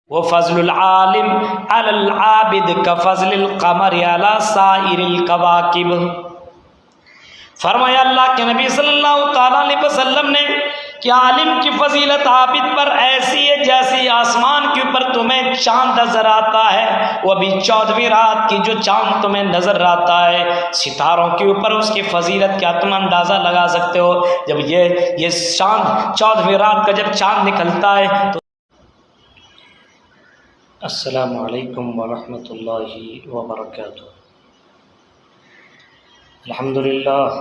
वो फजलुल आलिम अलल आबिद का फजलिल कमर अला साइरिल कवाकिब। फरमाया अल्लाह के नबी सल्लल्लाहु ताला अलैहि वसल्लम ने कि आलिम की फजीलत आबिद पर ऐसी है जैसी आसमान के ऊपर तुम्हें चांद नजर आता है, वो अभी 14वीं रात की जो चांद तुम्हें नजर आता है सितारों के ऊपर, उसकी फजीलत क्या तुम अंदाज़ा लगा सकते हो। जब ये चांद 14वीं रात का जब चांद निकलता है तो अस्सलामु अलैकुम वरहमतुल्लाहि वबरकातुहू। अल्हम्दुलिल्लाह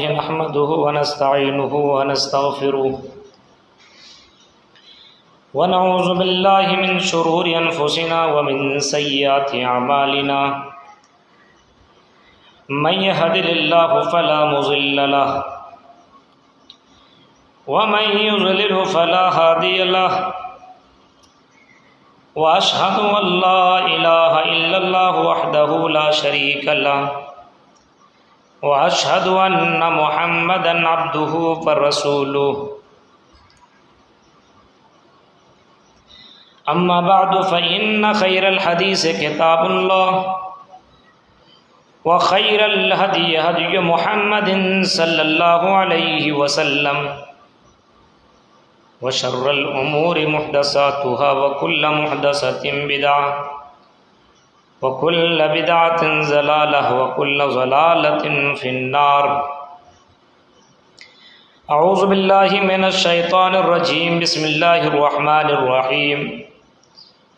नहमदुहु व नस्तईनुहु व नस्तगफिरुहु व नऊज़ु बिल्लाहि मिन शुरूरि अनफुसिना व मिन सय्यिआति अमालिना। मन यहदिल्लाहु फला मुज़िल्ल लहु व मन युज़लिलहु फला हादिय लहु व अशहदु अल्ला इलाहा इल्लल्लाहु वहदहु ला शरीका लहु व अशहदु अन्ना मुहम्मदन अब्दुहु व रसूलुहु। अम्मा बअदु फ़इन्न खैरल हदीस किताबुल्लाह व खैरल हदी हदी मुहम्मदिन सल्लल्लाहु अलैहि वसल्लम व शर्रल उमूरि मुहदसातुहा व कुल्ल मुहदसतिन बिदअह व कुल्ल बिदअतिन ज़लालह व कुल्ल ज़लालतिन फिन्नार। अऊज़ु बिल्लाहि मिनश शैतानिर रजीम। बिस्मिल्लाहिर रहमानिर रहीम।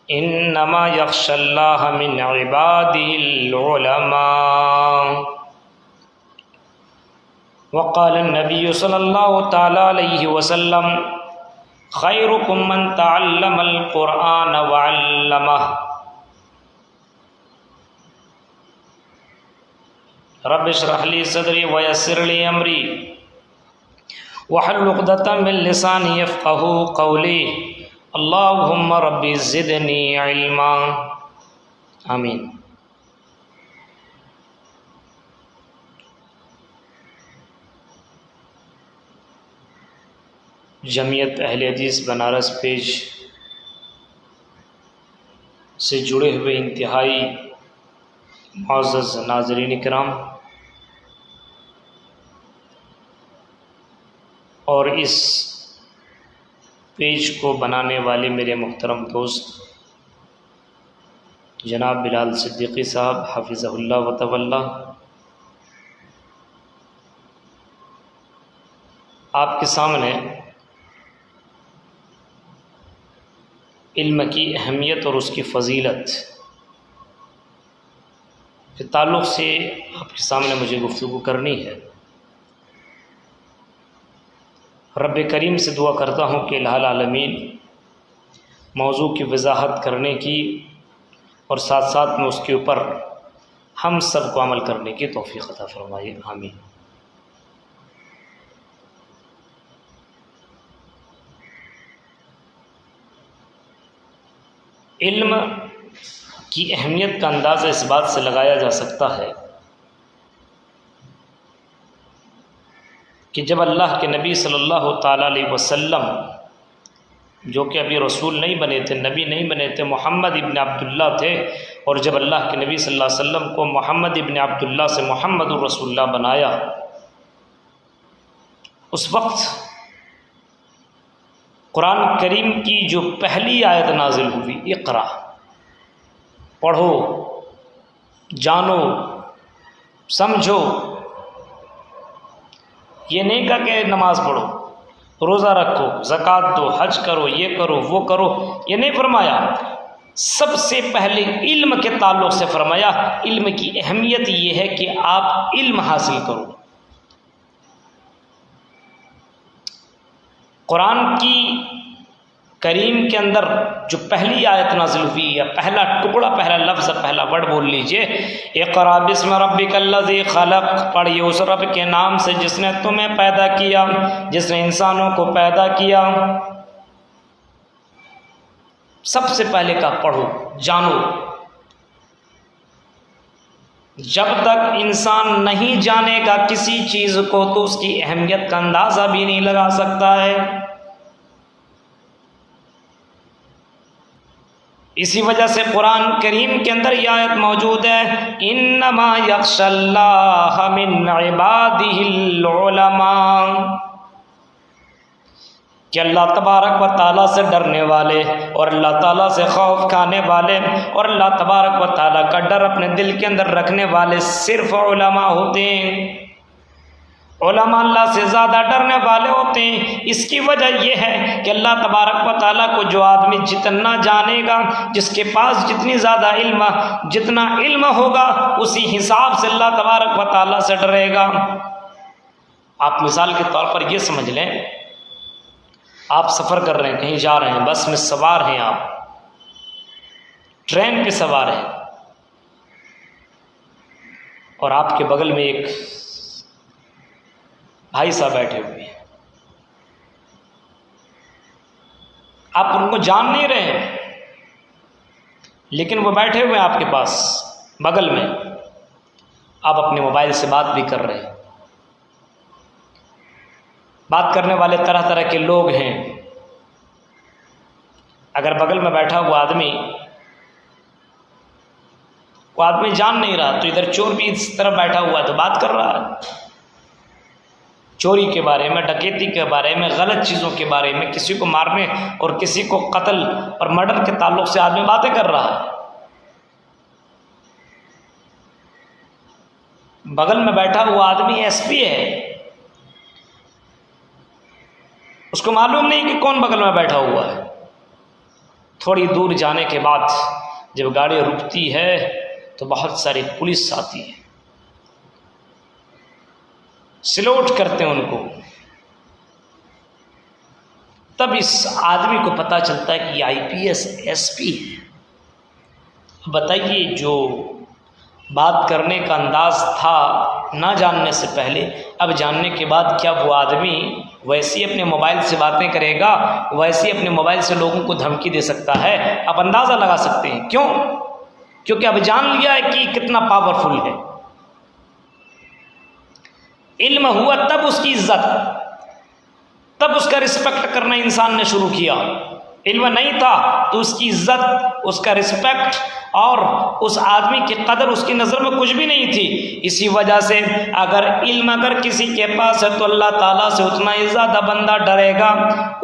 इन्नमा यख्शल्लाह मिन इबादिहिल उलमा। व क़ाल नबी सल्लल्लाहु तआला अलैहि वसल्लम खैरुकुम मन तअल्लमल कुरआन व अल्लमह। रब्बि इश्रह ली सदरी व यस्सिर ली अमरी वहल्लुल उक़दतम मिन लिसानी यफ़क़हू क़ौली। अल्लाहुम्मा रब्बि ज़िदनी इल्मा। आमीन। जमीयत अहले हदीस बनारस पेज से जुड़े हुए इंतहाई मुअज़्ज़ज़ नाज़रीन किराम और इस पेज को बनाने वाले मेरे मुहतरम दोस्त जनाब बिलाल सिद्दीकी साहब हफ़िज़हुल्लाह व तवल्ला, आपके सामने इल्म की अहमियत और उसकी फ़जीलत के ताल्लुक़ से आपके सामने मुझे गुफ्तगू करनी है। रब्ब करीम से दुआ करता हूँ कि इलाहुल आलमीन मौजू की वजाहत करने की और साथ साथ में उसके ऊपर हम सब को अमल करने की तौफ़ीक़ अता फ़रमाए। आमीन। इल्म की अहमियत का अंदाज़ा इस बात से लगाया जा सकता है कि जब अल्लाह के नबी सल्लल्लाहु ताला अलैहि वसल्लम, जो कि अभी रसूल नहीं बने थे, नबी नहीं बने थे, मोहम्मद इब्न अब्दुल्ला थे, और जब अल्लाह के नबी सल्लल्लाहु अलैहि वसल्लम को मोहम्मद इब्न अब्दुल्ला से मोहम्मदुर रसूलुल्लाह बनाया, उस वक्त कुरान करीम की जो पहली आयत नाजिल हुई, इक़रा, पढ़ो, जानो, समझो। ये नहीं कहा कि नमाज पढ़ो, रोज़ा रखो, ज़कात दो, हज करो, ये करो, वो करो, ये नहीं फरमाया। सबसे पहले इल्म के ताल्लुक़ से फरमाया इल्म की अहमियत ये है कि आप इल्म हासिल करो। कुरान की करीम के अंदर जो पहली आयत नाज़िल हुई या पहला टुकड़ा, पहला लफ्ज़, पहला वर्ड बोल लीजिए, इक़रा बिस्मि रब्बिकल्लज़ी खलक़, पढ़िए उस रब के नाम से जिसने तुम्हें पैदा किया, जिसने इंसानों को पैदा किया। सबसे पहले का पढ़ो, जानो। जब तक इंसान नहीं जानेगा किसी चीज़ को तो उसकी अहमियत का अंदाज़ा भी नहीं लगा सकता है। इसी वजह से कुरान करीम के अंदर यह आयत मौजूद है, इन्नमा यख्शल्लाह मिन इबादिहिल उलमा, कि अल्लाह तबारक व ताला से डरने वाले और अल्लाह ताला से खौफ खाने वाले और अल्लाह तबारक व ताला का डर अपने दिल के अंदर रखने वाले सिर्फ उलमा होते हैं। उलमा अल्लाह से ज़्यादा डरने वाले होते हैं। इसकी वजह यह है कि अल्लाह तबारक व ताला को जो आदमी जितना जानेगा, जिसके पास जितनी ज़्यादा जितना इल्म होगा, उसी हिसाब से अल्लाह तबारक व ताला से डरेगा। आप मिसाल के तौर पर यह समझ लें, आप सफ़र कर रहे हैं, कहीं जा रहे हैं, बस में सवार हैं, आप ट्रेन पे सवार हैं और आपके बगल में एक भाई साहब बैठे हुए हैं। आप उनको जान नहीं रहे हैं, लेकिन वो बैठे हुए हैं आपके पास बगल में, आप अपने मोबाइल से बात भी कर रहे हैं। बात करने वाले तरह तरह के लोग हैं। अगर बगल में बैठा हुआ आदमी, वो आदमी जान नहीं रहा, तो इधर चोर भी इस तरफ बैठा हुआ है तो बात कर रहा है, चोरी के बारे में, डकैती के बारे में, गलत चीज़ों के बारे में, किसी को मारने और किसी को कत्ल और मर्डर के ताल्लुक से आदमी बातें कर रहा है। बगल में बैठा हुआ आदमी एसपी है, उसको मालूम नहीं कि कौन बगल में बैठा हुआ है। थोड़ी दूर जाने के बाद जब गाड़ी रुकती है तो बहुत सारी पुलिस आती है, सलूट करते हैं उनको। तब इस आदमी को पता चलता है कि आईपीएस एसपी है। बताइए, जो बात करने का अंदाज था ना जानने से पहले, अब जानने के बाद क्या वो आदमी वैसे ही अपने मोबाइल से बातें करेगा, वैसे ही अपने मोबाइल से लोगों को धमकी दे सकता है? आप अंदाज़ा लगा सकते हैं। क्यों? क्योंकि अब जान लिया है कि कितना पावरफुल है। इल्म हुआ तब उसकी इज्जत, तब उसका रिस्पेक्ट करना इंसान ने शुरू किया। इल्म नहीं था तो उसकी इज्जत, उसका रिस्पेक्ट और उस आदमी की कदर उसकी नज़र में कुछ भी नहीं थी। इसी वजह से अगर किसी के पास है तो अल्लाह ताला से उतना ही ज़्यादा बंदा डरेगा,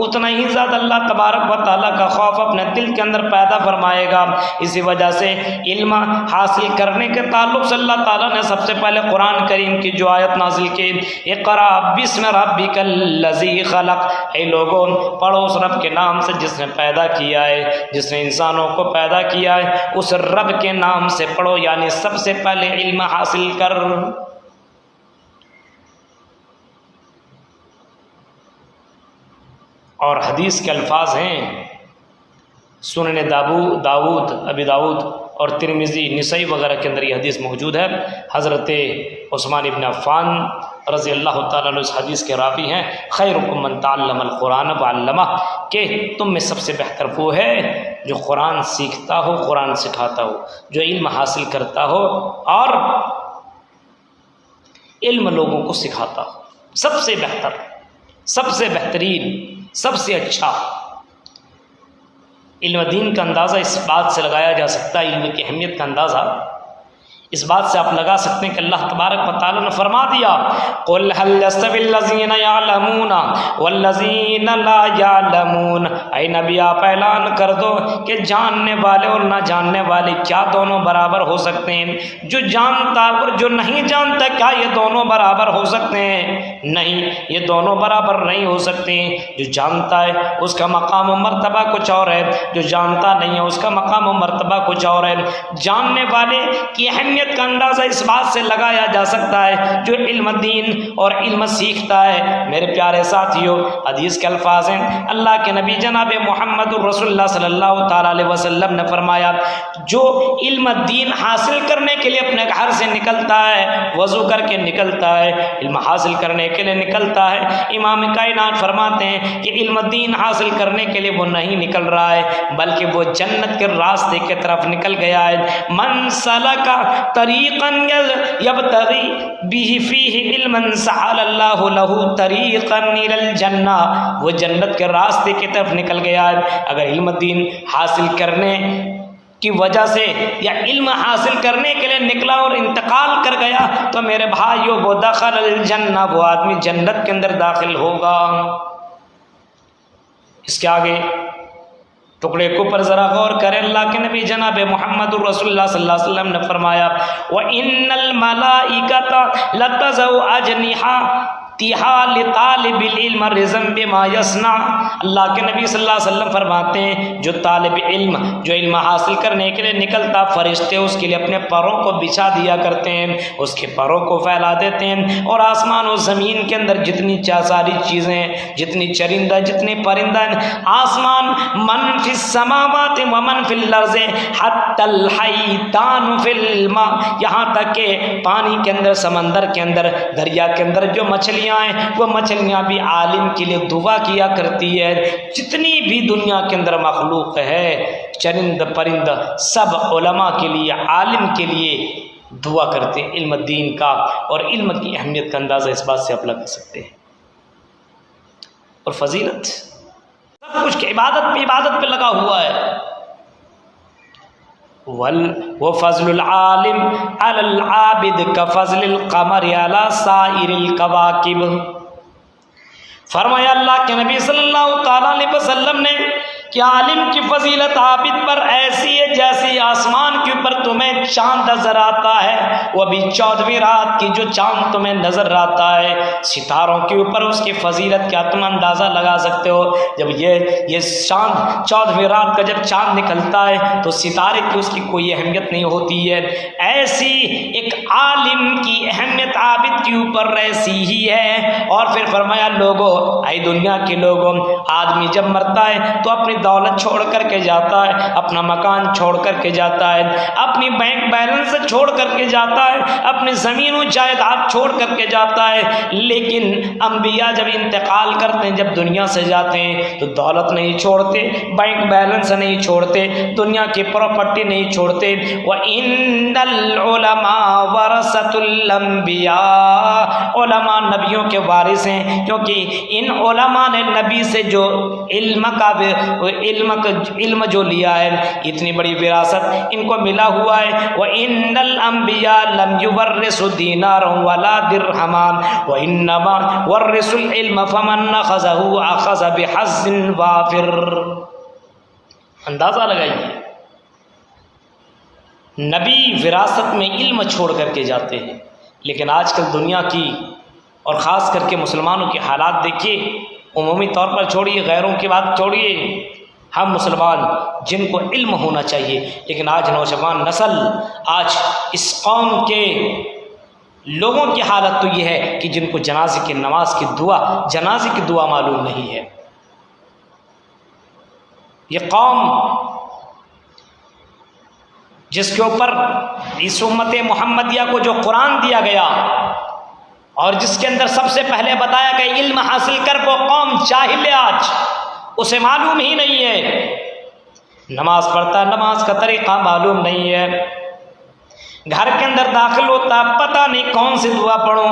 उतना ही ज़्यादा अल्लाह तबारक व ताला का खौफ अपने दिल के अंदर पैदा फरमाएगा। इसी वजह से इल्म हासिल करने के ताल्लुक़ से अल्लाह ताला ने सबसे पहले कुरान करीम की जो आयत नाजिल की, इक़रा बिस्मि रब्बिकल लज़ी खलक़, ऐ लोगों पढ़ो उस रब के नाम से जिसने पैदा किया है, जिसने इंसानों को पैदा किया है, उस रब के नाम से पढ़ो। यानी सबसे पहले इल्म हासिल कर। और हदीस के अल्फाज हैं, सुनन दाऊद, अबी दाऊद और तिरमिज़ी, निसाई वगैरह के अंदर ये हदीस मौजूद है। हज़रत उस्मान इब्न अफ़्फ़ान रज़ी अल्लाह ताला अन्हु इस हदीस के रावी हैं, खैरुकुम मन तअल्लमल कुरान व अल्लमह, कि तुम में सबसे बेहतर वो है जो कुरान सीखता हो, कुरान सिखाता हो, जो इल्म हासिल करता हो और इल्म लोगों को सिखाता हो। सबसे बेहतर, सबसे बेहतरीन, सबसे अच्छा। इल्म दीन का अंदाज़ा इस बात से लगाया जा सकता है, इल्म की अहमियत का अंदाज़ा इस बात से आप लगा सकते हैं कि अल्लाह तबारक व तआला ने फरमा दिया, क़ुल हल यस्तविल्लज़ीना यअलमूना वल्लज़ीना ला यअलमून। ऐ नबी आप ऐलान कर दो कि जानने वाले और ना जानने वाले क्या दोनों बराबर हो सकते हैं? जो जानता और जो नहीं जानता, क्या ये दोनों बराबर हो सकते हैं? नहीं, ये दोनों बराबर नहीं हो सकते। जो जानता है उसका मकाम व मर्तबा कुछ और है, जो जानता नहीं है उसका मकाम व मर्तबा कुछ और है। जानने वाले की अहमियत का अंदाज़ा इस बात से लगाया जा सकता है जो इल्म दीन और इल्म सीखता है। मेरे प्यारे साथियों, हदीस के अल्फाज हैं, अल्लाह के नबी जनाब मोहम्मद रसूलुल्लाह सल्लल्लाहु ताला अलैहि वसल्लम ने फरमाया, जो इल्म दीन हासिल करने के लिए अपने घर से निकलता है, वज़ू करके निकलता है, इल्म हासिल करने के लिए निकलता है, इमाम कायनात फरमाते हैं कि इल्म दीन हासिल करने के लिए वो नहीं निकल रहा है, बल्कि वो जन्नत के रास्ते की तरफ निकल गया है। मन सलका तरीक़न यब्तगी बिही फीही इल्मन सअलल्लाहु लहू तरीक़न इलल जन्नह, वो जन्नत के रास्ते की तरफ निकल गया है। अगर इल्म दीन हासिल करने की वजह से या इल्म हासिल करने के लिए निकला और इंतकाल कर गया तो मेरे भाइयों वो दखल जन्नह, वो आदमी जन्नत के अंदर दाखिल होगा। इसके आगे टुकड़े के ऊपर ज़रा गौर करें। अल्लाह के नबी जनाब मोहम्मद रसूलुल्लाह सल्लल्लाहु अलैहि वसल्लम ने फरमाया व इन्नल मलाइकता लतज़उ अजनिहा तालिबिल इल्म रिज़म बिमा यसना। अल्लाह के नबी सल्लल्लाहु अलैहि वसल्लम फरमाते हैं जो तालिब इल्म जो इल्म हासिल करने के लिए निकलता, फरिश्ते उसके लिए अपने पैरों को बिछा दिया करते हैं, उसके पैरों को फैला देते हैं और आसमान और ज़मीन के अंदर जितनी सारी चीज़ें, जितनी चरिंदा, जितने परिंदा, आसमान मन फिस समावाति व मन फिल अर्ज़ि हत्तल हैतान फिल मा, यहाँ तक के पानी के अंदर, समंदर के अंदर, दरिया के अंदर जो मछलियाँ वो मछलियाँ भी आलिम के लिए दुआ किया करती है। जितनी भी दुनिया के अंदर मखलूक है, चरिंद परिंद, सब उलमा के लिए, आलिम के लिए दुआ करते हैं इल्म दीन का। और इल्म की अहमियत का अंदाज़ा इस बात से आप लगा सकते हैं। और फजीलत सब कुछ इबादत पे लगा हुआ है। वो फज़लुल आलिम अलल आबिद का फज़लिल क़मर अला साइरिल कवाकिब। फरमाया अल्लाह के नबी सल्लल्लाहु अलैहि वसल्लम ने कि आलिम की फजीलत आबिद पर ऐसी है जैसी आसमान के ऊपर तुम्हें चांद नजर आता है, वो भी 14वीं रात की जो चांद तुम्हें नजर आता है, सितारों के ऊपर उसकी फजीलत क्या तुम अंदाज़ा लगा सकते हो। जब ये चांद 14वीं रात का जब चांद निकलता है तो सितारे की उसकी कोई अहमियत नहीं होती है। ऐसी एक आलिम की अहमियत आबिद के ऊपर ऐसी ही है। और फिर फरमाया लोगों, आई दुनिया के लोगों, आदमी जब मरता है तो अपनी दौलत छोड़ करके जाता है, अपना मकान छोड़ करके जाता है, अपनी बैंक बैलेंस छोड़ करके जाता है, अपनी ज़मीन और जायदाद छोड़ करके जाता है। लेकिन अंबिया जब इंतकाल करते हैं, जब दुनिया से जाते हैं तो दौलत नहीं छोड़ते, बैंक बैलेंस नहीं छोड़ते, दुनिया की प्रॉपर्टी नहीं छोड़ते। व इन्नल उलमा वरसतुल अंबिया, उलमा नबियों के वारिस हैं, क्योंकि इन उलमा ने नबी से जो इल्म जो लिया है, इतनी बड़ी विरासत इनको मिला हुआ है। व इन्नल अंबिया लम युवर्रिसु दीनारन वला दिरहमान व इन्नमा वर्रिसुल इल्म फमन अखज़हु अखज़ बिहज़्ज़िन वाफिर। अंदाज़ा लगाइए, नबी विरासत में इल्म छोड़ करके जाते हैं। लेकिन आजकल दुनिया की और ख़ास करके मुसलमानों के हालात देखिए, उमूमी तौर पर छोड़िए, गैरों की बात छोड़िए, हम मुसलमान जिनको इल्म होना चाहिए, लेकिन आज नौजवान नस्ल, आज इस कौम के लोगों की हालत तो ये है कि जिनको जनाजे की नमाज की दुआ, जनाजे की दुआ मालूम नहीं है। ये कौम जिसके ऊपर इस उम्मत मुहम्मदिया को जो कुरान दिया गया और जिसके अंदर सबसे पहले बताया गया इल्म हासिल कर, वो कौम जाहिल है, आज उसे मालूम ही नहीं है। नमाज पढ़ता, नमाज का तरीक़ा मालूम नहीं है, घर के अंदर दाखिल होता पता नहीं कौन सी दुआ पढ़ूं,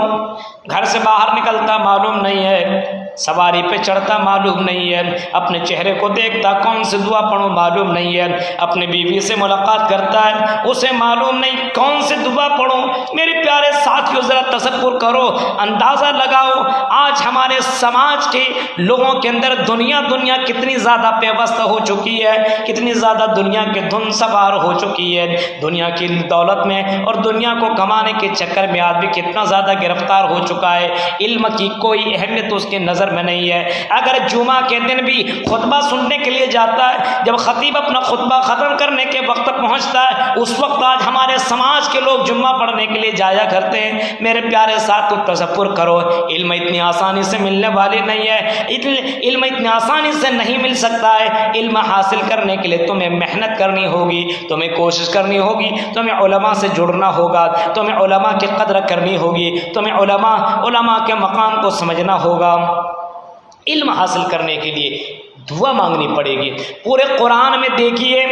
घर से बाहर निकलता मालूम नहीं है, सवारी पे चढ़ता मालूम नहीं है, अपने चेहरे को देखता कौन सी दुआ पढ़ूं मालूम नहीं है, अपने बीवी से मुलाकात करता है उसे मालूम नहीं कौन सी दुआ पढ़ूं। मेरे प्यारे साथियों, ज़रा तसव्वुर करो, अंदाज़ा लगाओ, आज हमारे समाज के लोगों के अंदर दुनिया कितनी ज़्यादा बेवस्त हो चुकी है, कितनी ज़्यादा दुनिया के धुन सवार हो चुकी है। दुनिया की दौलत में और दुनिया को कमाने के चक्कर में आदमी कितना ज़्यादा गिरफ्तार हो चुका है। इल्म की कोई अहमियत उसके नज़र में नहीं है। अगर जुमा के दिन भी खुतबा सुनने के लिए जाता है, जब खतीब अपना खुतबा ख़त्म करने के वक्त पहुँचता है, उस वक्त आज हमारे समाज के लोग जुम्मा पढ़ने के लिए जाया करते हैं। मेरे प्यारे साथ तसव्वुर करो, इल्म इतनी आसानी से मिलने वाली नहीं है, इल्म इतनी आसानी से नहीं मिल सकता है। इल्म हासिल करने के लिए तुम्हें मेहनत करनी होगी, तुम्हें कोशिश करनी होगी, तुम्हें उलमा से जुड़ना होगा, तुम्हें उलमा की कदर करनी होगी, तुम्हें उलमा के मकाम को समझना होगा। इल्म हासिल करने के लिए दुआ मांगनी पड़ेगी। पूरे कुरान में देखिए,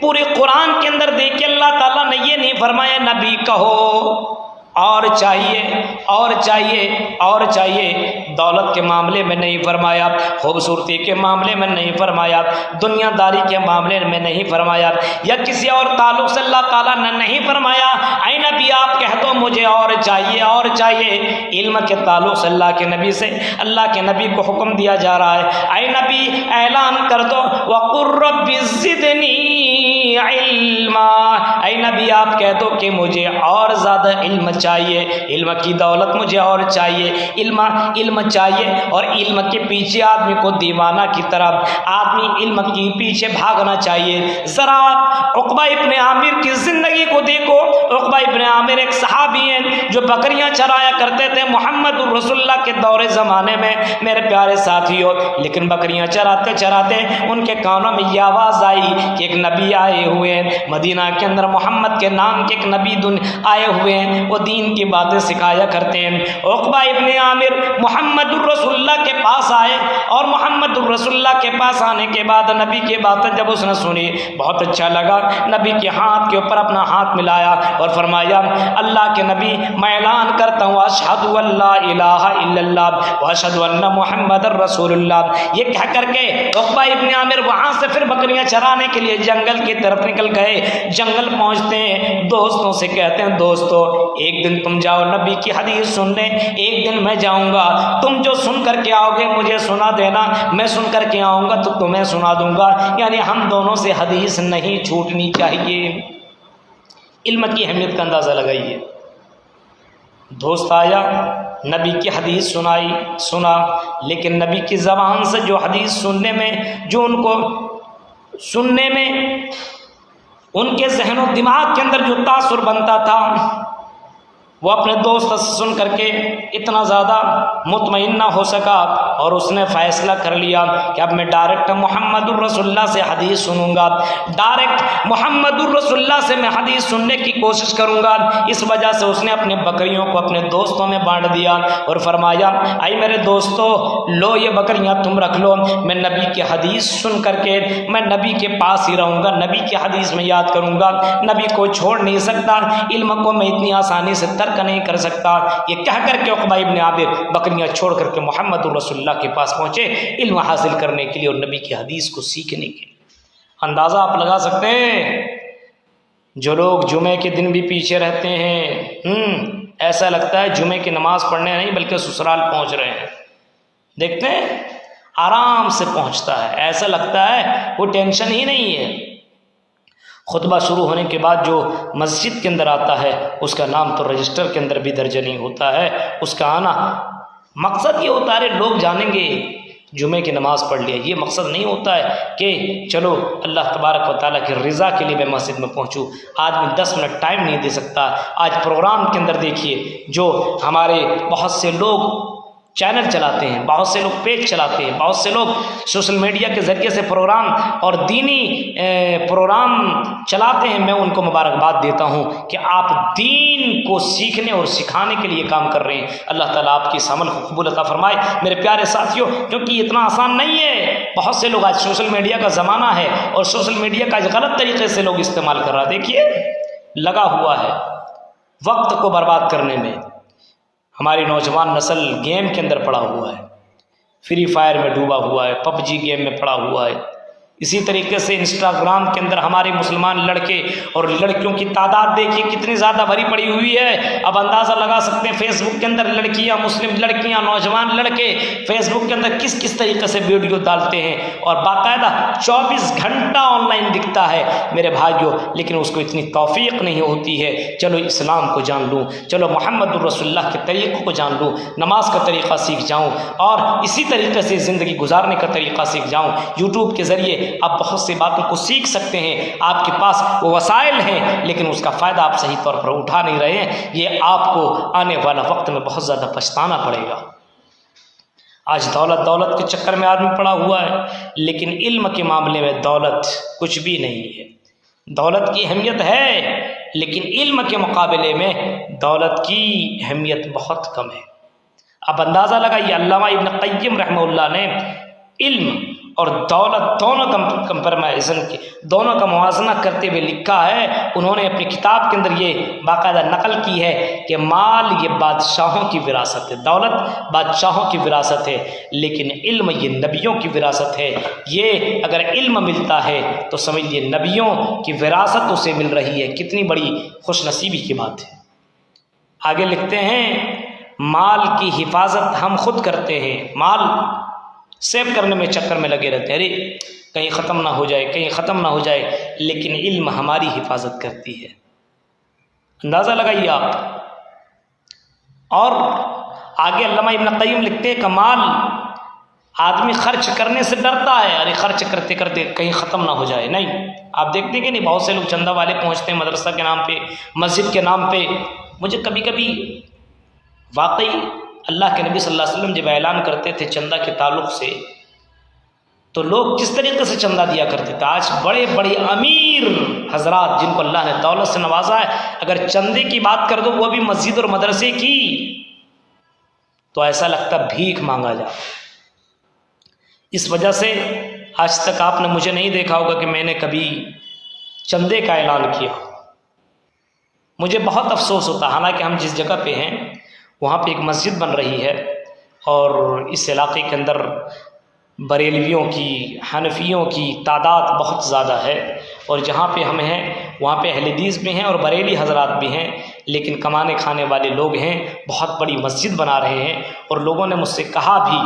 पूरे कुरान के अंदर देखिए, अल्लाह ताला ने ये नहीं फरमाया नबी कहो और चाहिए और चाहिए और चाहिए। दौलत के मामले में नहीं फरमाया, खूबसूरती के मामले में नहीं फरमाया, दुनियादारी के मामले में नहीं फरमाया, या किसी और ताल्लुक से अल्लाह ताला ने नहीं फरमाया ऐ नबी आप कह दो मुझे और चाहिए और चाहिए। इल्म के ताल्लुक से अल्लाह के नबी से अल्लाह के नबी को हुक्म दिया जा रहा है, ऐ नबी ऐलान कर दो वक़ुर रब्बि ज़िदनी इल्मा, ऐ नबी आप कह दो कि मुझे और ज़्यादा इल्म चाहिए, इल्म की दौलत मुझे और चाहिए, इल्म चाहिए। और इल्म के पीछे आदमी को दीवाना की तरफ आदमी इल्म के पीछे भागना चाहिए। ज़रा उक़बा इब्न आमिर की ज़िंदगी को देखो। उक़बा इब्न आमिर एक सहाबी हैं जो बकरियां चराया करते थे मुहम्मद रसूलुल्लाह के दौरे ज़माने में मेरे प्यारे साथियों। लेकिन बकरियां चराते चराते उनके कानों में ये आवाज़ आई कि एक नबी आए हुए हैं मदीना के अंदर, मोहम्मद के नाम के एक नबी आए हुए हैं, वो दीन की बातें सिखाया करते हैं। उक़बा इब्न आमिर मोहम्मद रसूलुल्लाह के पास आए और मोहम्मद रसूलुल्लाह के पास आने के बाद नबी की बातें जब उसने सुनी बहुत अच्छा लगा। नबी के हाथ के ऊपर अपना हाथ मिलाया और फरमाया अल्लाह के नबी मैं ऐलान करता हूँ अशहदु अल्ला इलाहा इल्लल्लाह व अशहदु अन्ना मुहम्मदर रसूलुल्लाह। ये कह करके उक़बा इब्न आमिर वहाँ से फिर बकरियाँ चराने के लिए जंगल की तरफ निकल गए। जंगल पहुँचते हैं, दोस्तों से कहते हैं दोस्तों एक दिन तुम जाओ नबी की हदीस सुनने, एक दिन मैं जाऊँगा, तुम जो सुन करके आओगे मुझे सुना देना, मैं सुन करके आऊँगा तो तुम्हें सुना दूँगा। यानी हम दोनों से हदीस नहीं छूटनी चाहिए। इल्म की अहमियत का अंदाज़ा लगाइए। दोस्त आया, नबी की हदीस सुना, लेकिन नबी की ज़बान से जो हदीस सुनने में, जो उनको सुनने में उनके ज़हन और दिमाग के अंदर जो तासुर बनता था, वो अपने दोस्त से सुन करके इतना ज़्यादा मुतमईन ना हो सका और उसने फ़ैसला कर लिया कि अब मैं डायरेक्ट मोहम्मदुर रसूलुल्लाह से हदीस सुनूंगा, डायरेक्ट मोहम्मदुर रसूलुल्लाह से मैं हदीस सुनने की कोशिश करूंगा। इस वजह से उसने अपने बकरियों को अपने दोस्तों में बांट दिया और फरमाया आई मेरे दोस्तों लो ये बकरियां तुम रख लो, मैं नबी की हदीस सुन करके मैं नबी के पास ही रहूँगा, नबी की हदीस में याद करूँगा, नबी को छोड़ नहीं सकता, इल्म को मैं इतनी आसानी से तर्क नहीं कर सकता। ये कह करके उक़बा इब्न आमिर बकरियां छोड़ करके मोहम्मद रसूलुल्लाह के पास पहुंचे इल्म हासिल करने के लिए और नबी की हदीस को सीखने के लिए। अंदाज़ा आप लगा सकते हैं जो लोग जुमे के दिन भी पीछे रहते हैं, ऐसा लगता है जुमे की नमाज पढ़ने नहीं बल्कि ससुराल पहुंच रहे हैं। देखते हैं आराम से पहुंचता है, ऐसा लगता है वो टेंशन ही नहीं है। खुतबा शुरू होने के बाद जो मस्जिद के अंदर आता है उसका नाम तो रजिस्टर के अंदर भी दर्ज नहीं होता है, उसका आना मकसद ये होता है लोग जानेंगे जुमे की नमाज़ पढ़ लिया। ये मकसद नहीं होता है कि चलो अल्लाह तबारक व तआला की रज़ा के लिए मैं मस्जिद में पहुंचूं। आदमी 10 मिनट टाइम नहीं दे सकता। आज प्रोग्राम के अंदर देखिए जो हमारे बहुत से लोग चैनल चलाते हैं, बहुत से लोग पेज चलाते हैं, बहुत से लोग सोशल मीडिया के ज़रिए से प्रोग्राम और दीनी प्रोग्राम चलाते हैं। मैं उनको मुबारकबाद देता हूं कि आप दीन को सीखने और सिखाने के लिए काम कर रहे हैं। अल्लाह ताला आपकी इस अमल को कबूल अता फरमाए मेरे प्यारे साथियों, क्योंकि इतना आसान नहीं है। बहुत से लोग आज सोशल मीडिया का ज़माना है और सोशल मीडिया का गलत तरीके से लोग इस्तेमाल कर रहा है। देखिए लगा हुआ है वक्त को बर्बाद करने में। हमारी नौजवान नस्ल गेम के अंदर पड़ा हुआ है, फ्री फायर में डूबा हुआ है, पबजी गेम में पड़ा हुआ है। इसी तरीके से इंस्टाग्राम के अंदर हमारे मुसलमान लड़के और लड़कियों की तादाद देखिए कितनी ज़्यादा भरी पड़ी हुई है। अब अंदाज़ा लगा सकते हैं फेसबुक के अंदर लड़कियां, मुस्लिम लड़कियां, नौजवान लड़के फेसबुक के अंदर किस किस तरीके से वीडियो डालते हैं और बाकायदा 24 घंटा ऑनलाइन दिखता है मेरे भाइयों, लेकिन उसको इतनी तौफीक नहीं होती है चलो इस्लाम को जान लूँ, चलो मोहम्मद रसूलुल्लाह के तरीक़ों को जान लूँ, नमाज का तरीक़ा सीख जाऊँ और इसी तरीके से ज़िंदगी गुजारने का तरीक़ा सीख जाऊँ। यूट्यूब के ज़रिए आप बहुत सी बातों को सीख सकते हैं, आपके पास वो वसाइल हैं, लेकिन उसका फ़ायदा आप सही तौर पर उठा नहीं रहे हैं। ये आपको आने वाला वक्त में बहुत ज़्यादा पछताना पड़ेगा। आज दौलत के चक्कर में आदमी पड़ा हुआ है, लेकिन इल्म के मामले में दौलत कुछ भी नहीं है। दौलत की अहमियत है, लेकिन इल्म के मुकाबले में दौलत की अहमियत बहुत कम है। अब अंदाज़ा लगाइए, अल्लामा इब्न क़य्यिम रहमतुल्लाह ने इल्म और दौलत दोनों कंपेरिजन की, दोनों का मुवाजना करते हुए लिखा है उन्होंने अपनी किताब के अंदर ये बाकायदा नकल की है कि माल ये बादशाहों की विरासत है, दौलत बादशाहों की विरासत है, लेकिन इल्म ये नबियों की विरासत है। ये अगर इल्म मिलता है तो समझिए नबियों की विरासत उसे मिल रही है, कितनी बड़ी खुशनसीबी की बात है। आगे लिखते हैं माल की हिफाजत हम खुद करते हैं, माल सेव करने में चक्कर में लगे रहते हैं, अरे कहीं ख़त्म ना हो जाए, कहीं ख़त्म ना हो जाए, लेकिन इल्म हमारी हिफाजत करती है। अंदाज़ा लगाइए आप। और आगे अल्लामा इब्न क़य्यिम लिखते हैं कमाल आदमी खर्च करने से डरता है, अरे खर्च करते करते कहीं ख़त्म ना हो जाए। नहीं, आप देखते हैं कि नहीं, बहुत से लोग चंदा वाले पहुँचते हैं मदरसा के नाम पे, मस्जिद के नाम पे। मुझे कभी कभी वाकई अल्लाह के नबी सल्लल्लाहु अलैहि वसल्लम जब ऐलान करते थे चंदा के ताल्लुक़ से, तो लोग किस तरीके से चंदा दिया करते थे। आज बड़े बड़े अमीर हजरात जिनको अल्लाह ने दौलत से नवाजा है, अगर चंदे की बात कर दो, वो भी मस्जिद और मदरसे की, तो ऐसा लगता भीख मांगा जाए। इस वजह से आज तक आपने मुझे नहीं देखा होगा कि मैंने कभी चंदे का ऐलान किया। मुझे बहुत अफसोस होता, हालांकि हम जिस जगह पे हैं वहाँ पे एक मस्जिद बन रही है और इस इलाके के अंदर बरेलवियों की, हनफियों की तादाद बहुत ज़्यादा है, और जहाँ पे हम हैं वहाँ पे अहले हदीस भी हैं और बरेली हजरात भी हैं, लेकिन कमाने खाने वाले लोग हैं, बहुत बड़ी मस्जिद बना रहे हैं। और लोगों ने मुझसे कहा भी,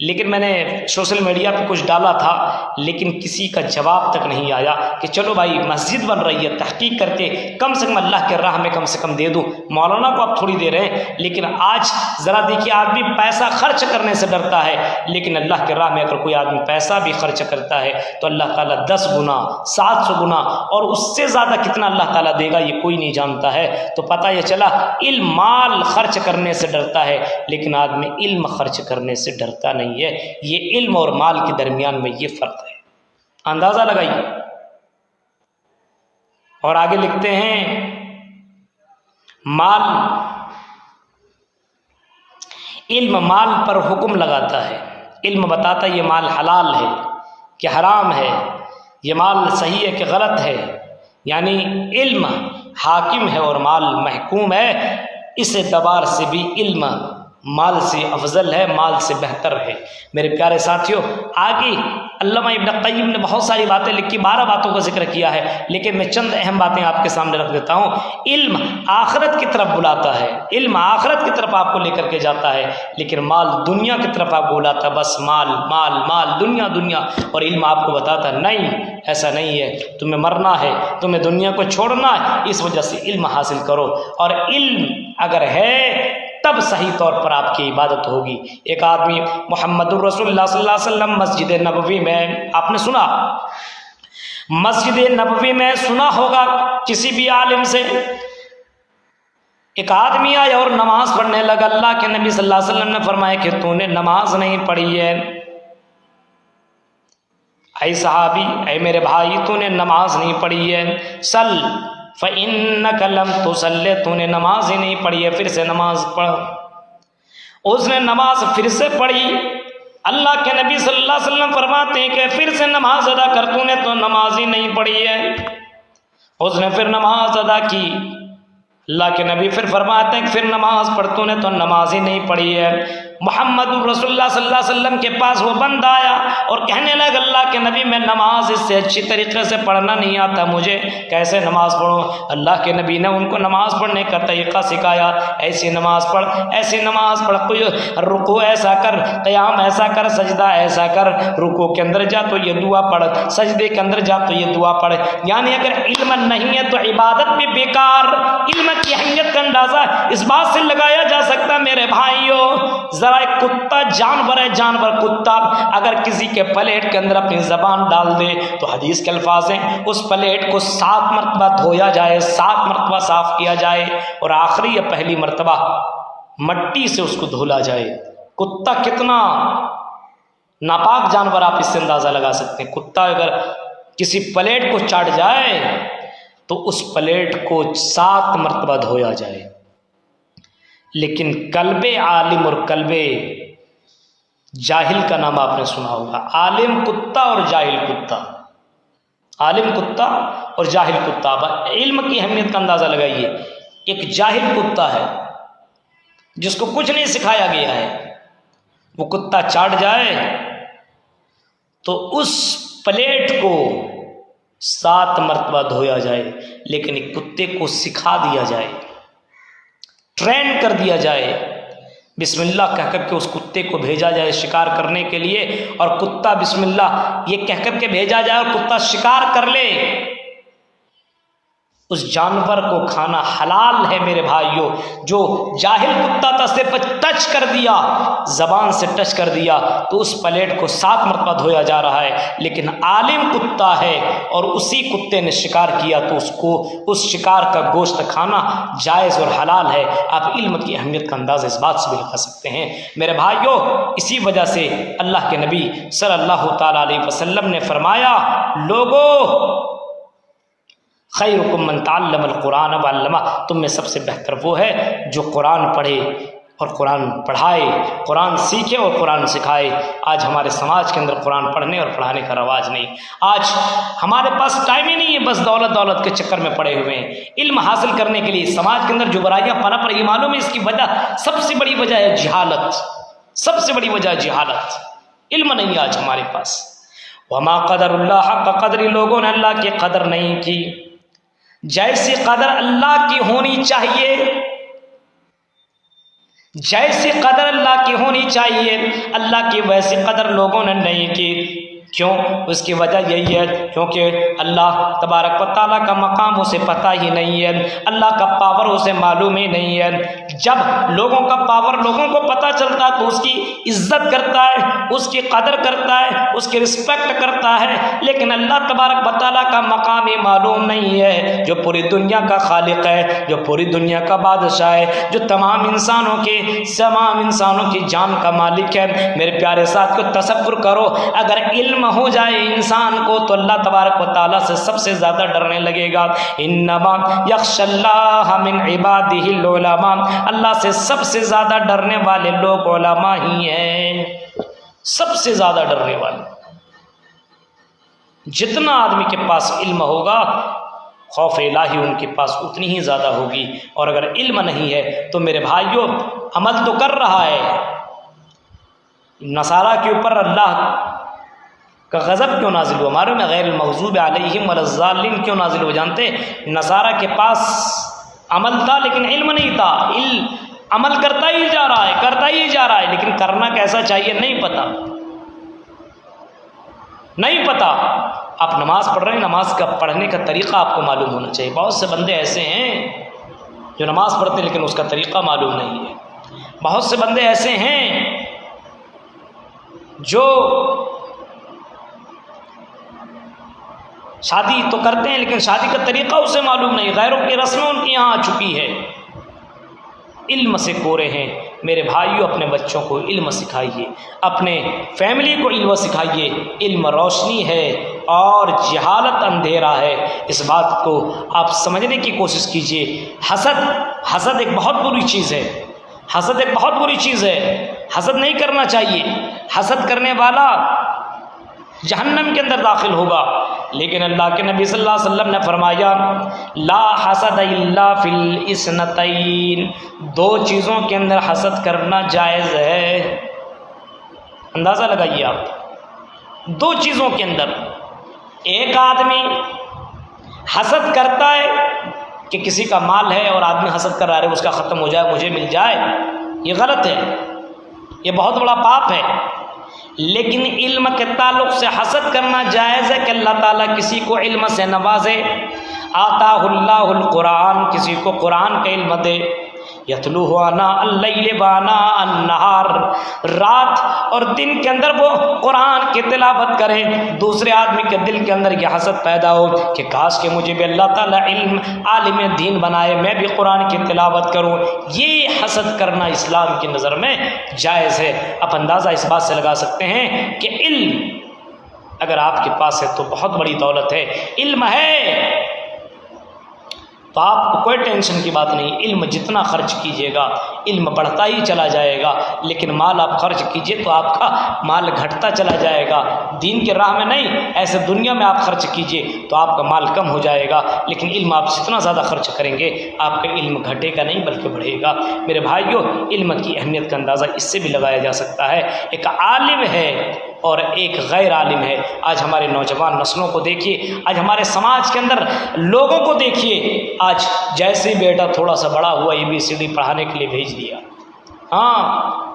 लेकिन मैंने सोशल मीडिया पे कुछ डाला था, लेकिन किसी का जवाब तक नहीं आया कि चलो भाई मस्जिद बन रही है, तहकीक करके कम से कम अल्लाह के राह में कम से कम दे दूँ। मौलाना को आप थोड़ी दे रहे हैं, लेकिन आज ज़रा देखिए आदमी पैसा खर्च करने से डरता है, लेकिन अल्लाह के राह में अगर कोई आदमी पैसा भी खर्च करता है तो अल्लाह ताला 10 गुना 700 गुना और उससे ज़्यादा कितना अल्लाह ताला देगा ये कोई नहीं जानता है। तो पता ये चला इल्म माल खर्च करने से डरता है, लेकिन आदमी इल्म खर्च करने से डरता नहीं है। ये इल्म और माल के दरमियान में ये फर्क है, अंदाजा लगाइए। और आगे लिखते हैं माल, इल्म माल पर हुक्म लगाता है, इल्म बताता है ये माल हलाल है कि हराम है, ये माल सही है कि गलत है। यानी इल्म हाकिम है और माल महकूम है। इस एतबार से भी इल्म माल से अफजल है, माल से बेहतर है। मेरे प्यारे साथियों, आगे अल्लामा इब्न क़य्यिम ने बहुत सारी बातें लिखी, 12 बातों का जिक्र किया है, लेकिन मैं चंद अहम बातें आपके सामने रख देता हूँ। इल्म आखिरत की तरफ बुलाता है, इल्म आखिरत की तरफ आपको लेकर के जाता है, लेकिन माल दुनिया की तरफ आपको बुलाता है। बस माल माल माल, दुनिया दुनिया। और इल्म आपको बताता नहीं, ऐसा नहीं है, तुम्हें मरना है, तुम्हें दुनिया को छोड़ना है, इस वजह से इल्म हासिल करो। और इल्म अगर है तब सही तौर पर आपकी इबादत होगी। एक आदमी मुहम्मदुर रसूलुल्लाह सल्लल्लाहु अलैहि वसल्लम मस्जिद नबवी में, आपने सुना, मस्जिद नबवी में सुना होगा किसी भी आलिम से, एक आदमी आया और नमाज पढ़ने लगा। अल्लाह के नबी सल्लल्लाहु अलैहि वसल्लम ने फरमाया कि तूने नमाज नहीं पढ़ी है। ऐ सहाबी, ऐ मेरे भाई, तूने नमाज नहीं पढ़ी है। सल फ़इन्नका लम तुसल्ली, तूने नमाज ही नहीं पढ़ी है, फिर से नमाज पढ़। उसने नमाज फिर से पढ़ी। अल्लाह के नबी सल्लल्लाहु अलैहि वसल्लम फरमाते हैं कि फिर से नमाज अदा कर, तूने तो नमाज ही नहीं पढ़ी है। उसने फिर नमाज अदा की। अल्लाह के नबी फिर फरमाते हैं कि फिर नमाज पढ़, तूने तो नमाज ही नहीं पढ़ी है। मोहम्मद रसूलुल्लाह सल्लल्लाहु अलैहि वसल्लम के पास वो बंदा आया और कहने लगा, अल्लाह के नबी मैं नमाज इससे अच्छी तरीके से पढ़ना नहीं आता, मुझे कैसे नमाज पढ़ूं। अल्लाह के नबी ने उनको नमाज पढ़ने का तरीक़ा सिखाया, ऐसी नमाज पढ़, ऐसी नमाज पढ़, कोई रुकू ऐसा कर, क़याम ऐसा कर, सजदा ऐसा कर, रुकू के अंदर जा तो ये दुआ पढ़, सजदे के अंदर जा तो ये दुआ पढ़। यानी अगर इल्म नहीं है तो इबादत भी बेकार। इल्म की अहमियत का अंदाज़ा इस बात से लगाया जा सकता है मेरे भाइयों, जरा एक कुत्ता जानवर है, जानवर कुत्ता अगर किसी के प्लेट के अंदर अपनी जबान डाल दे तो हदीस के अल्फाज हैं उस प्लेट को 7 मरतबा धोया जाए, 7 मरतबा साफ किया जाए और आखिरी या पहली मरतबा मट्टी से उसको धुला जाए। कुत्ता कितना नापाक जानवर, आप इससे अंदाजा लगा सकते हैं। कुत्ता अगर किसी प्लेट को चाट जाए तो उस प्लेट को 7 मरतबा धोया जाए। लेकिन कल्बे आलिम और कल्बे जाहिल का नाम आपने सुना होगा, आलिम कुत्ता और जाहिल कुत्ता, आलिम कुत्ता और जाहिल कुत्ता। अब इल्म की अहमियत का अंदाज़ा लगाइए। एक जाहिल कुत्ता है जिसको कुछ नहीं सिखाया गया है, वो कुत्ता चाट जाए तो उस प्लेट को 7 मरतबा धोया जाए, लेकिन एक कुत्ते को सिखा दिया जाए, ट्रेन कर दिया जाए, बिस्मिल्लाह कह कर के उस कुत्ते को भेजा जाए शिकार करने के लिए, और कुत्ता बिस्मिल्लाह ये कह कर के भेजा जाए और कुत्ता शिकार कर ले, उस जानवर को खाना हलाल है मेरे भाइयों। जो जाहिल कुत्ता था सिर्फ टच कर दिया, जबान से टच कर दिया तो उस प्लेट को 7 मरतबा धोया जा रहा है, लेकिन आलिम कुत्ता है और उसी कुत्ते ने शिकार किया तो उसको उस शिकार का गोश्त खाना जायज़ और हलाल है। आप इल्म की अहमियत का अंदाज़ा इस बात से भी लगा सकते हैं मेरे भाइयों। इसी वजह से अल्लाह के नबी सल्लल्लाहु ताला अलैहि वसल्लम ने फरमाया, लोगों खैरुकुम मन तअल्लमल कुरान व अल्लमा, तुम में सबसे बेहतर वो है जो कुरान पढ़े और कुरान पढ़ाए, कुरान सीखे और कुरान सिखाए। आज हमारे समाज के अंदर कुरान पढ़ने और पढ़ाने का रवाज नहीं। आज हमारे पास टाइम ही नहीं है, बस दौलत दौलत के चक्कर में पड़े हुए हैं। इल्म हासिल करने के लिए समाज के अंदर जो बुराइयाँ पनप रही, मालूम है इसकी वजह, सबसे बड़ी वजह है जिहालत, सबसे बड़ी वजह है जिहालत। इल्म नहीं आज हमारे पास। वमा क़दरुल्लाह हक़्क़ क़द्री, लोगों ने अल्लाह की कदर नहीं की जैसी कदर अल्लाह की होनी चाहिए, जैसी कदर अल्लाह की होनी चाहिए अल्लाह की वैसी कदर लोगों ने नहीं की। क्यों? उसकी वजह यही है क्योंकि अल्लाह तबारक व तआला का मकाम उसे पता ही नहीं है, अल्लाह का पावर उसे मालूम ही नहीं है। जब लोगों का पावर लोगों को पता चलता है तो उसकी इज्जत करता है, उसकी कदर करता है, उसकी रिस्पेक्ट करता है, लेकिन अल्लाह तबारक व तआला का मकाम ही मालूम नहीं है, जो पूरी दुनिया का खालिक है, जो पूरी दुनिया का बादशाह है, जो तमाम इंसानों की जान का मालिक है। मेरे प्यारे साथ को तसव्वुर करो, अगर इल्म हो जाए इंसान को तो अल्लाह तबारक व तआला से सबसे ज़्यादा डरने लगेगा। इन्नमा यख्शल्लाह मिन इबादिहिल उलमा, अल्लाह से सबसे ज़्यादा डरने वाले लोग उलमा ही हैं, सबसे ज़्यादा डरने वाले। जितना आदमी के पास इल्म होगा खौफ इलाही उनके पास उतनी ही ज़्यादा होगी। और अगर इल्म नहीं है तो मेरे भाइयों अमल तो कर रहा है, नसारा के ऊपर अल्लाह का गज़ब क्यों नाजिल हुआ, हमारे में गैर मग़ज़ूब अलैहिम वलज़्ज़ालिन क्यों नाजिल हुआ जानते? नसारा के पास अमल था लेकिन इल्म नहीं था। अमल करता ही जा रहा है, लेकिन करना कैसा चाहिए नहीं पता। आप नमाज पढ़ रहे हैं, नमाज का पढ़ने का तरीक़ा आपको मालूम होना चाहिए। बहुत से बंदे ऐसे हैं जो नमाज पढ़ते हैं लेकिन उसका तरीक़ा मालूम नहीं है। बहुत से बंदे ऐसे हैं जो शादी तो करते हैं लेकिन शादी का तरीक़ा उसे मालूम नहीं, गैरों की रस्में उनकी यहाँ आ चुकी है। इल्म से कोरे हैं मेरे भाइयों, अपने बच्चों को इल्म सिखाइए, अपने फैमिली को इल्म सिखाइए। इल्म रोशनी है और जहालत अंधेरा है, इस बात को आप समझने की कोशिश कीजिए। हसद एक बहुत बुरी चीज़ है, हसद एक बहुत बुरी चीज़ है, हसद नहीं करना चाहिए। हसद करने वाला जहन्नम के अंदर दाखिल होगा। लेकिन अल्लाह के नबी सल्लल्लाहु अलैहि वसल्लम ने फरमाया ला हसद इल्ला फिल इस्नतैन, 2 चीज़ों के अंदर हसद करना जायज़ है। अंदाज़ा लगाइए आप, 2 चीज़ों के अंदर। एक आदमी हसद करता है कि किसी का माल है और आदमी हसद कर रहा है उसका ख़त्म हो जाए, मुझे मिल जाए, ये गलत है, ये बहुत बड़ा पाप है। लेकिन इल्म के ताल्लुक़ से हसद करना जायज़ है कि अल्लाह ताला किसी को इल्म से नवाजे। आताहुल्लाहुल कुरान, किसी को कुरान का इल्म दे, यतलूहु आना अल-लैल व आना अन-नहार, रात और दिन के अंदर वो कुरान की तिलावत करे। दूसरे आदमी के दिल के अंदर यह हसद पैदा हो कि काश के मुझे भी अल्लाह ताला इल्म आलिम दीन बनाए, मैं भी कुरान की तिलावत करूं। ये हसद करना इस्लाम की नज़र में जायज़ है। आप अंदाज़ा इस बात से लगा सकते हैं कि इल्म अगर आपके पास है तो बहुत बड़ी दौलत है। इल्म है तो तो आपको कोई टेंशन की बात नहीं। इल्म जितना खर्च कीजिएगा इल्म बढ़ता ही चला जाएगा, लेकिन माल आप खर्च कीजिए तो आपका माल घटता चला जाएगा। दीन की राह में नहीं, ऐसे दुनिया में आप खर्च कीजिए तो आपका माल कम हो जाएगा, लेकिन इल्म आप जितना ज़्यादा खर्च करेंगे आपका इल्म घटेगा नहीं बल्कि बढ़ेगा। मेरे भाइयों, इल्म की अहमियत का अंदाज़ा इससे भी लगाया जा सकता है। एक आलिम है और एक गैर आलिम है। आज हमारे नौजवान नस्लों को देखिए, आज हमारे समाज के अंदर लोगों को देखिए, आज जैसे बेटा थोड़ा सा बड़ा हुआ ABCD पढ़ाने के लिए भेज दिया, हाँ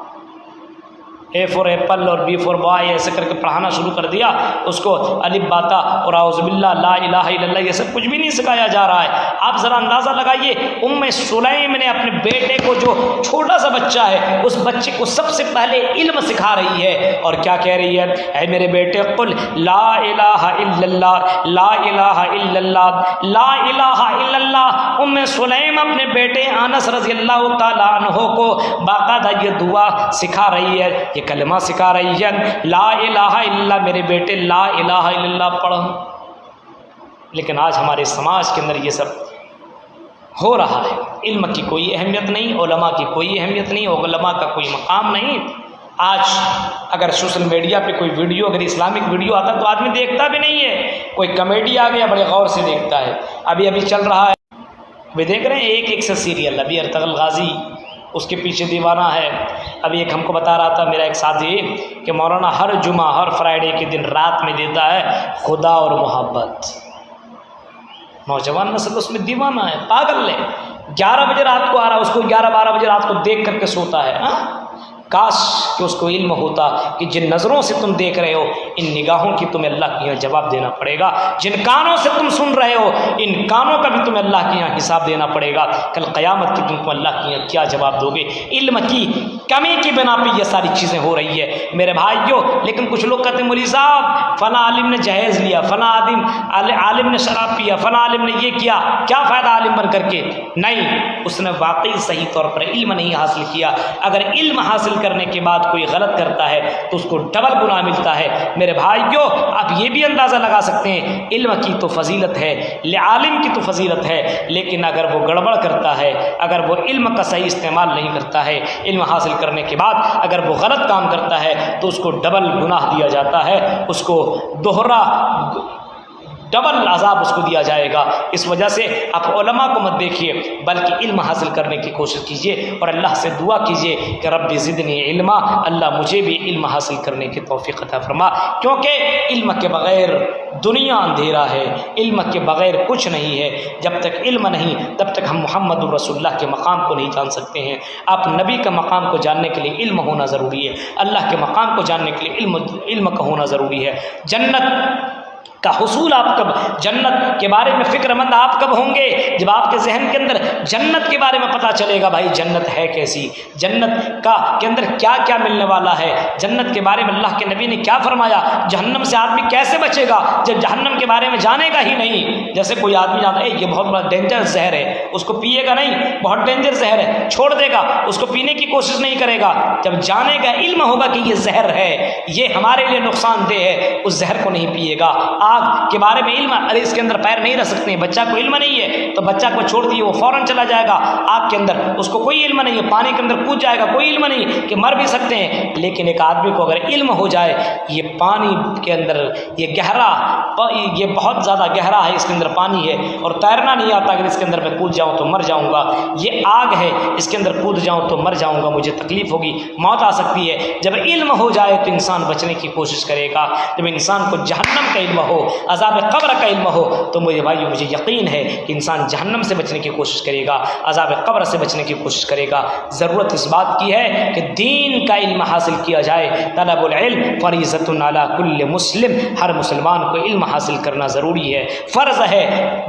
A फॉर एप्पल और B फॉर बॉय ऐसे करके पढ़ाना शुरू कर दिया, उसको अलिफ बाता और आउज़ुबिल्लाह ला इलाहा इल्लल्लाह ये सब कुछ भी नहीं सिखाया जा रहा है। आप ज़रा अंदाज़ा लगाइए, उम्मे सुलैम ने अपने बेटे को, जो छोटा सा बच्चा है, उस बच्चे को सबसे पहले इल्म सिखा रही है और क्या कह रही है, ऐ मेरे बेटे कुल ला इलाहा इल्लल्लाह ला इलाहा इल्लल्लाह ला इलाहा इल्लल्लाह। उम्मे सुलैम अपने बेटे अनस रज़ियल्लाहु ताला अन्हु को बाकायदा ये दुआ सिखा रही है, ये कलमा सिखा रही है, ला इलाहा इल्लल्लाह, मेरे बेटे ला इलाहा इल्लल्लाह पढ़ो। लेकिन आज हमारे समाज के अंदर ये सब हो रहा है। इल्म की कोई अहमियत नहीं, उलमा की कोई अहमियत नहीं, उलमा का कोई मकाम नहीं। आज अगर सोशल मीडिया पे कोई वीडियो, अगर इस्लामिक वीडियो आता तो आदमी देखता भी नहीं है। कोई कॉमेडी आ गया बड़े गौर से देखता है। अभी चल रहा है, अभी देख रहे हैं एक से सीरियल, अभी अर्तगल गाजी उसके पीछे दीवाना है। अभी एक हमको बता रहा था मेरा एक साथी कि मौलाना हर जुमा हर फ्राइडे के दिन रात में देता है खुदा और मोहब्बत। नौजवान नस्ल उसमें दीवाना है, पागल है। 11 बजे रात को आ रहा है, उसको 11-12 बजे रात को देख करके सोता है। हाँ, काश कि उसको इल्म होता कि जिन नज़रों से तुम देख रहे हो, इन निगाहों की तुम्हें अल्लाह के यहाँ जवाब देना पड़ेगा। जिन कानों से तुम सुन रहे हो, इन कानों का भी तुम्हें अल्लाह के यहाँ हिसाब देना पड़ेगा। कल क़यामत की तुमको अल्लाह के यहाँ क्या जवाब दोगे? इल्म की कमी की बिना पे ये सारी चीज़ें हो रही है मेरे भाइयों। लेकिन कुछ लोग कहते हैं मौलवी साहब फ़ला आलिम ने जहेज़ लिया, फ़ला आलिम ने शराब पिया, फ़ला आलिम ने ये किया, क्या फ़ायदा आलिम बन करके? नहीं, उसने वाकई सही तौर पर इल्म नहीं हासिल किया। अगर इल्म हासिल करने के बाद कोई गलत करता है तो उसको डबल गुनाह मिलता है। मेरे भाइयों, आप ये भी अंदाज़ा लगा सकते हैं, इल्म की तो फजीलत है, आलिम की तो फजीलत है, लेकिन अगर वो गड़बड़ करता है, अगर वो इल्म का सही इस्तेमाल नहीं करता है, इल्म हासिल करने के बाद अगर वो गलत काम करता है तो उसको डबल गुनाह दिया जाता है, उसको दोहरा डबल अजाब उसको दिया जाएगा। इस वजह से आप उलमा को मत देखिए, बल्कि इल्म हासिल करने की कोशिश कीजिए और अल्लाह से दुआ कीजिए कि रब्बी ज़िदनी इल्मा, अल्लाह मुझे भी इल्म हासिल करने की तौफीक अता फरमा। क्योंकि इल्म के बग़ैर दुनिया अंधेरा है, इल्म के बग़ैर कुछ नहीं है। जब तक इल्म नहीं तब तक हम मोहम्मद रसूलुल्लाह के मकाम को नहीं जान सकते हैं। आप नबी का मकाम को जानने के लिए इल्म होना ज़रूरी है, अल्लाह के मकाम को जानने के लिए इल्म का होना ज़रूरी है। जन्नत का हुसूल आप कब, जन्नत के बारे में फ़िक्रमंद आप कब होंगे? जब आपके जहन के अंदर जन्नत के बारे में पता चलेगा, भाई जन्नत है कैसी, जन्नत के अंदर क्या क्या मिलने वाला है, जन्नत के बारे में अल्लाह के नबी ने क्या फरमाया, जहन्नम से आदमी कैसे बचेगा जब जहन्नम के बारे में जानेगा ही नहीं। जैसे कोई आदमी जानता है ये बहुत बड़ा डेंजर जहर है, उसको पिएगा नहीं, बहुत डेंजर जहर है, छोड़ देगा, उसको पीने की कोशिश नहीं करेगा। जब जानेगा, इल्म होगा कि ये जहर है, ये हमारे लिए नुकसानदेह है, उस जहर को नहीं पिएगा। आग के बारे में इल्म, अरे इसके अंदर पैर नहीं रख सकते, बच्चा को इल्म नहीं है तो बच्चा को छोड़ दिए, वो फौरन चला जाएगा आग के अंदर, उसको कोई इल्म नहीं है, पानी के अंदर कूद जाएगा, कोई इल्म नहीं कि मर भी सकते हैं। लेकिन एक आदमी को अगर इल्म हो जाए, ये पानी के अंदर ये गहरा, ये बहुत ज़्यादा गहरा है, इसके अंदर पानी है और तैरना नहीं आता, अगर इसके अंदर मैं कूद जाऊँ तो मर जाऊँगा, ये आग है, इसके अंदर कूद जाऊँ तो मर जाऊँगा, मुझे तकलीफ़ होगी, मौत आ सकती है। जब इल्म हो जाए तो इंसान बचने की कोशिश करेगा। जब इंसान को जहन्नम का इल्म हो, अज़ाब क़ब्र का इल्म हो, तो मुझे भाइयों मुझे यकीन है कि इंसान जहन्नम से बचने की कोशिश करेगा, अज़ाब क़ब्र से बचने की कोशिश करेगा। ज़रूरत इस बात की है कि दीन का इल्म हासिल किया जाए। तलबुल इल्म फ़रीज़तुन अला कुल्लि मुस्लिम, हर मुसलमान को इल्म हासिल करना ज़रूरी है, फ़र्ज़ है।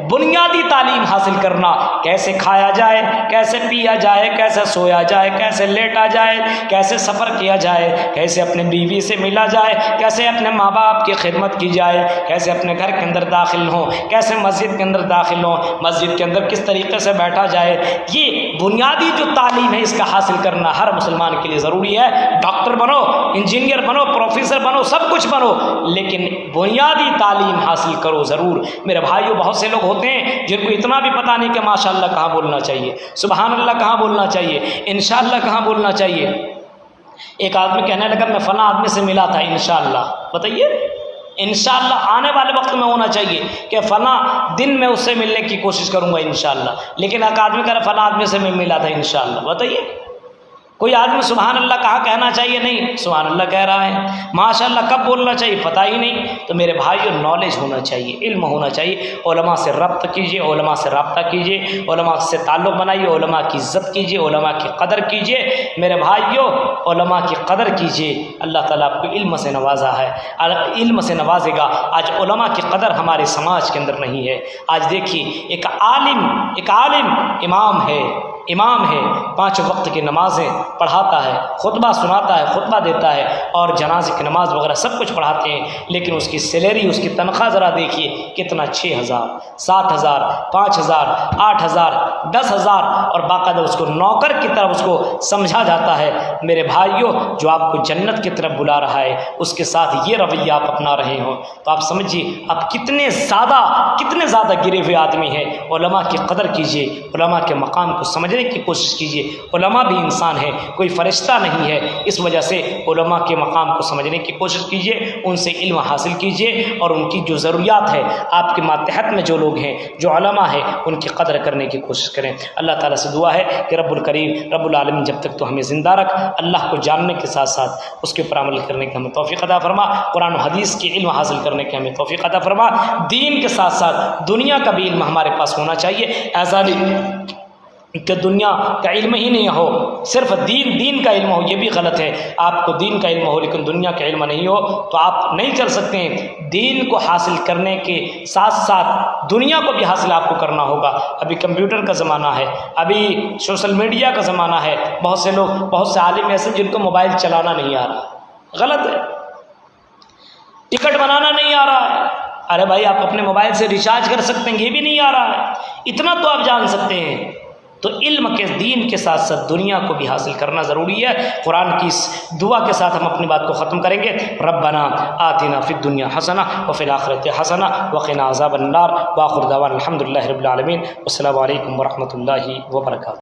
बुनियादी तालीम हासिल करना, कैसे खाया जाए, कैसे पिया जाए, कैसे सोया जाए, कैसे लेटा जाए, कैसे सफ़र किया जाए, कैसे अपने बीवी से मिला जाए, कैसे अपने माँ बाप की खिदमत की जाए, कैसे अपने घर के अंदर दाखिल हों, कैसे मस्जिद के अंदर दाखिल हों, मस्जिद के अंदर किस तरीके से बैठा जाए, ये बुनियादी जो तालीम है इसका हासिल करना हर मुसलमान के लिए ज़रूरी है। डॉक्टर बनो, इंजीनियर बनो, प्रोफेसर बनो, सब कुछ बनो, लेकिन बुनियादी तालीम हासिल करो ज़रूर। मेरे भाइयों, बहुत से लोग होते हैं जिनको इतना भी पता नहीं कि माशाअल्लाह कहाँ बोलना चाहिए, सुबहान अल्लाह कहाँ बोलना चाहिए, इंशाअल्लाह कहाँ बोलना चाहिए। एक आदमी कहने लगा मैं फ़लाँ आदमी से मिला था इंशाअल्लाह, बताइए इंशाअल्लाह आने वाले वक्त में होना चाहिए कि फ़लाँ दिन में उससे मिलने की कोशिश करूँगा इंशाअल्लाह, लेकिन एक आदमी कह रहा फ़लाँ आदमी से मैं मिला था इंशाअल्लाह। बताइए कोई आदमी सुबहान अल्लाह कहाँ कहना चाहिए, नहीं सुबहान अल्लाह कह रहा है, माशाअल्लाह कब बोलना चाहिए पता ही नहीं। तो मेरे भाइयों, नॉलेज होना चाहिए, इल्म होना चाहिए। उलमा से रब्त कीजिए, उलमा से रब्ता कीजिए, उलमा से ताल्लुक़ बनाइए, उलमा की इज़्ज़त कीजिए, उलमा की कदर कीजिए। मेरे भाइयों, उलमा की कदर कीजिए, अल्लाह ताला आपको इल्म से नवाजा है, इल्म से नवाजेगा। आज उलमा की कदर हमारे समाज के अंदर नहीं है। आज देखिए एक आलिम इमाम है, 5 वक्त की नमाज़ें पढ़ाता है, खुतबा सुनाता है, खुतबा देता है और जनाजे की नमाज़ वगैरह सब कुछ पढ़ाते हैं, लेकिन उसकी सैलरी, उसकी तनख्वाह ज़रा देखिए कितना, 6,000, 7,000, 5,000, 8,000, 10,000 और बाकायदा उसको नौकर की तरफ उसको समझा जाता है। मेरे भाइयों, जो आपको जन्नत की तरफ बुला रहा है उसके साथ ये रवैया आप अपना रहे हो तो आप समझिए आप कितने ज़्यादा गिरे हुए आदमी हैं। उलमा की कदर कीजिए, उलमा के मकाम को समझ की कोशिश कीजिए। उलमा भी इंसान है, कोई फरिश्ता नहीं है, इस वजह से उलमा के मकाम को समझने की कोशिश कीजिए, उनसे इल्म हासिल कीजिए और उनकी जो ज़रूरियात है, आपके मातहत में जो लोग हैं, जो उलमा है, उनकी कदर करने की कोशिश करें। अल्लाह ताला से दुआ है कि रब्बुल करीम रब्बुल आलमीन जब तक तो हमें ज़िंदा रख, अल्लाह को जानने के साथ साथ उसके ऊपर अमल करने की हमें तौफ़ीक़ अता फरमा, कुरान और हदीस की इल्म हासिल करने की हमें तौफ़ीक़ अता फरमा। दीन के साथ साथ दुनिया का भी इल्म हमारे पास होना चाहिए। ऐसा नहीं कि दुनिया का इल्म ही नहीं हो, सिर्फ दीन का इल्म हो, ये भी गलत है। आपको दीन का इल्म हो लेकिन दुनिया का इल्म नहीं हो तो आप नहीं चल सकते हैं। दीन को हासिल करने के साथ साथ दुनिया को भी हासिल आपको करना होगा। अभी कंप्यूटर का ज़माना है, अभी सोशल मीडिया का ज़माना है, बहुत से आलिम ऐसे जिनको मोबाइल चलाना नहीं आ रहा, गलत है। टिकट बनाना नहीं आ रहा है, अरे भाई आप अपने मोबाइल से रिचार्ज कर सकते हैं, ये भी नहीं आ रहा है, इतना तो आप जान सकते हैं। तो इल्म के दीन के साथ साथ दुनिया को भी हासिल करना ज़रूरी है। कुरान की इस दुआ के साथ हम अपनी बात को ख़त्म करेंगे। रब्बना आतिना फिद दुनिया हसना व फिल आखिरति हसना व क़िना अज़ाबन नार व आखिर दावाना अल्हम्दुलिल्लाहि रब्बिल आलमीन। अस्सलामु अलैकुम व रहमतुल्लाहि व बरकातुहू।